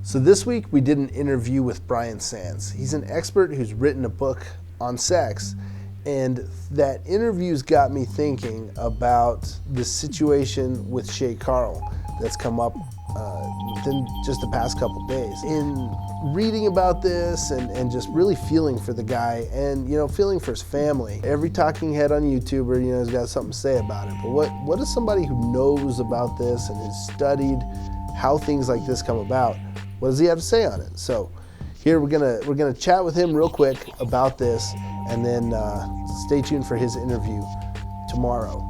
So this week we did an interview with Bryan Sands. He's an expert who's written a book on sex, and that interview's got me thinking about the situation with Shay Carl that's come up within just the past couple days. In reading about this and just really feeling for the guy and feeling for his family. Every talking head on YouTuber has got something to say about it. But what is somebody who knows about this and has studied how things like this come about? What does he have to say on it? So here we're gonna chat with him real quick about this, and then stay tuned for his interview tomorrow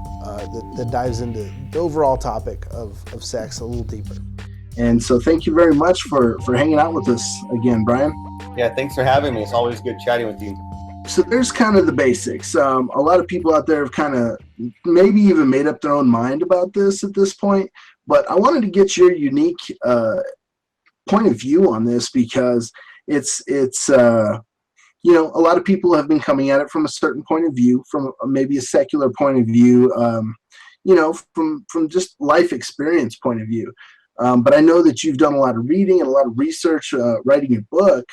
that dives into the overall topic of sex a little deeper. And so thank you very much for hanging out with us again, Bryan. Yeah, thanks for having me. It's always good chatting with you. So there's kind of the basics. A lot of people out there have kind of maybe even made up their own mind about this at this point, but I wanted to get your unique point of view on this, because it's a lot of people have been coming at it from a certain point of view, from maybe a secular point of view, from just life experience point of view. But I know that you've done a lot of reading and a lot of research, writing a book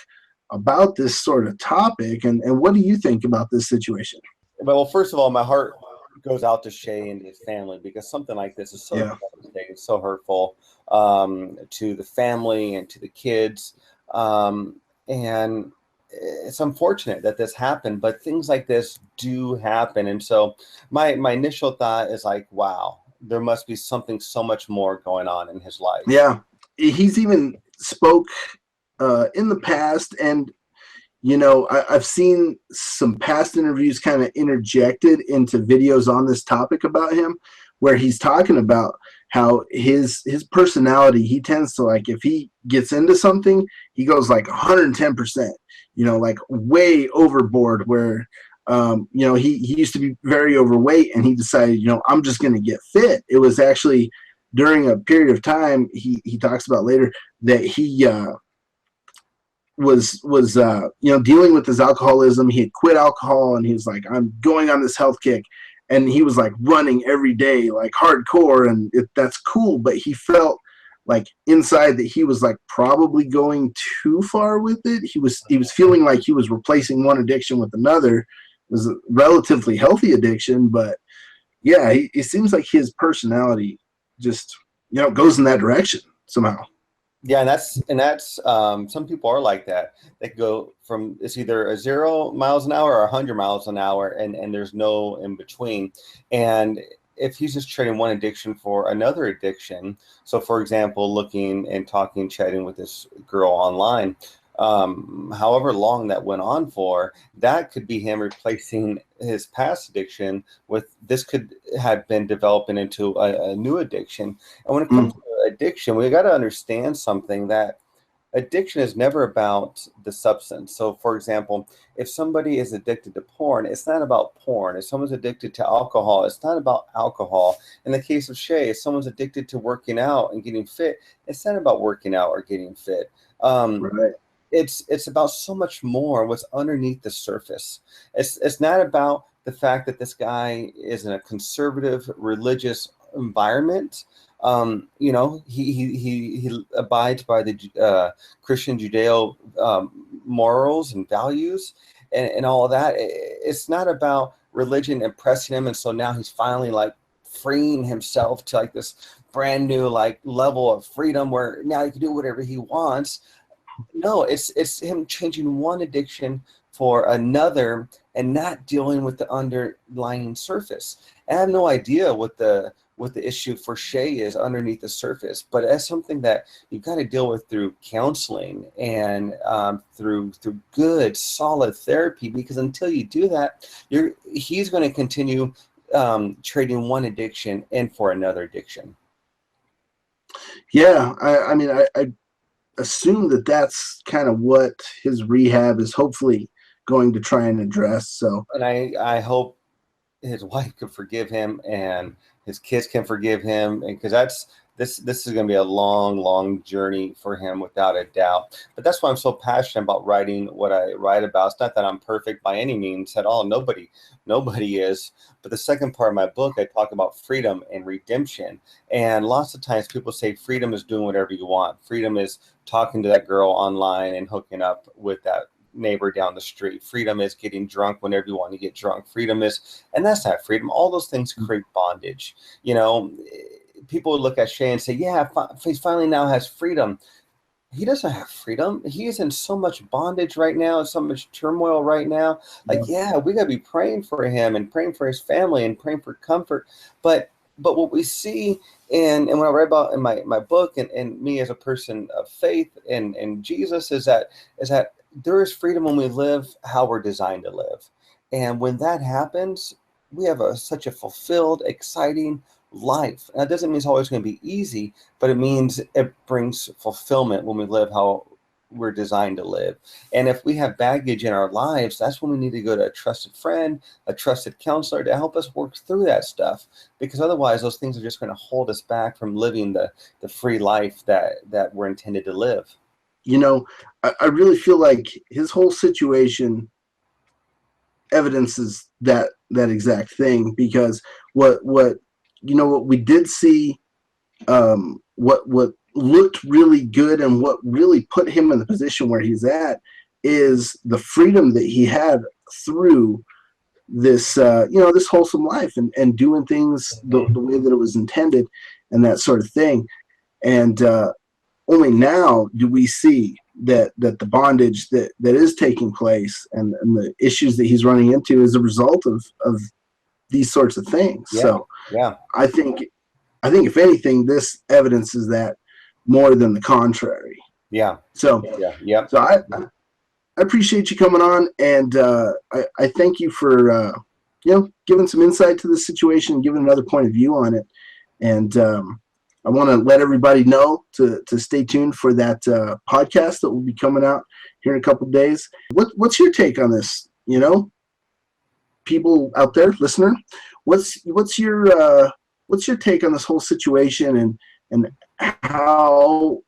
about this sort of topic. And what do you think about this situation? Well, first of all, my heart goes out to Shay and his family, because something like this is so devastating, so hurtful to the family and to the kids. And it's unfortunate that this happened, but things like this do happen. And so my initial thought is like, wow, there must be something so much more going on in his life. Yeah. He's even spoke in the past, and I've seen some past interviews kind of interjected into videos on this topic about him, where he's talking about how his personality, he tends to, like, if he gets into something, he goes like 110%, like way overboard, where he used to be very overweight, and he decided, I'm just going to get fit. It was actually during a period of time, he talks about later, that he was dealing with his alcoholism. He had quit alcohol, and he was like, I'm going on this health kick. And he was like running every day, like hardcore, and that's cool. But he felt like inside that he was like probably going too far with it. He was feeling like he was replacing one addiction with another. It was a relatively healthy addiction, but yeah, it seems like his personality just goes in that direction somehow. Yeah, and that's some people are like that. They go from, it's either a 0 miles an hour or 100 miles an hour, and there's no in between. And if he's just trading one addiction for another addiction, so for example, looking and talking, chatting with this girl online, however long that went on for, that could be him replacing his past addiction with, this could have been developing into a new addiction. And when it comes to addiction, we got to understand something, that addiction is never about the substance. So for example, if somebody is addicted to porn, it's not about porn. If someone's addicted to alcohol, it's not about alcohol. In the case of Shay, if someone's addicted to working out and getting fit, it's not about working out or getting fit. Right. It's about so much more what's underneath the surface. It's not about the fact that this guy is in a conservative religious environment. He abides by the Christian Judeo morals and values and all of that. It's not about religion impressing him, and so now he's finally like freeing himself to like this brand new like level of freedom where now he can do whatever he wants. No, it's him changing one addiction for another and not dealing with the underlying surface. And I have no idea what the issue for Shay is underneath the surface, but that's something that you've got to deal with through counseling and through good, solid therapy, because until you do that, he's going to continue trading one addiction in for another addiction. Yeah, I assume that that's kind of what his rehab is hopefully going to try and address. So, and I hope his wife could forgive him and his kids can forgive him, and because this is going to be a long journey for him without a doubt. But that's why I'm so passionate about writing what I write about. It's not that I'm perfect by any means at all. Nobody is. But the second part of my book, I talk about freedom and redemption. And lots of times people say freedom is doing whatever you want. Freedom is talking to that girl online and hooking up with that neighbor down the street. Freedom is getting drunk whenever you want to get drunk. Freedom is, and that's not freedom. All those things create bondage. You know, people would look at Shay and say, yeah, he finally now has freedom. He doesn't have freedom. He is in so much bondage right now, so much turmoil right now. Like, yeah, we got to be praying for him and praying for his family and praying for comfort. But what we see, and what I write about in my book, and me as a person of faith and Jesus, is that there is freedom when we live how we're designed to live. And when that happens, we have such a fulfilled, exciting life. And that doesn't mean it's always going to be easy, but it means it brings fulfillment when we live how we're designed to live. And if we have baggage in our lives, that's when we need to go to a trusted friend, a trusted counselor to help us work through that stuff. Because otherwise, those things are just going to hold us back from living the free life that we're intended to live. You know, I really feel like his whole situation evidences that exact thing, because what we did see, what looked really good and what really put him in the position where he's at is the freedom that he had through this this wholesome life and doing things the way that it was intended and that sort of thing. And only now do we see that the bondage that is taking place and the issues that he's running into is a result of these sorts of things. Yeah. So yeah, I think if anything, this evidences that more than the contrary. Yeah. So yeah. So I appreciate you coming on, and I thank you for giving some insight to the situation, giving another point of view on it. And I want to let everybody know to stay tuned for that podcast that will be coming out here in a couple of days. What's your take on this? You know, people out there, listener, what's your take on this whole situation and how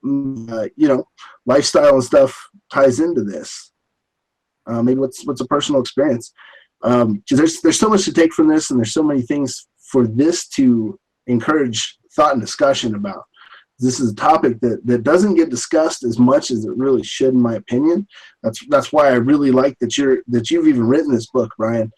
lifestyle and stuff ties into this? Maybe what's a personal experience? Because there's so much to take from this, and there's so many things for this to encourage thought and discussion about. This is a topic that doesn't get discussed as much as it really should, in my opinion. That's why I really like that you've even written this book, Bryan.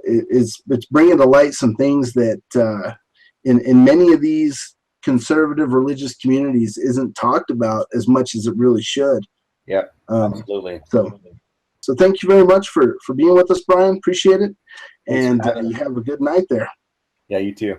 It's bringing to light some things that in many of these conservative religious communities isn't talked about as much as it really should. Yeah, absolutely. So thank you very much for being with us, Bryan. Appreciate it. And you have a good night there. Yeah, you too.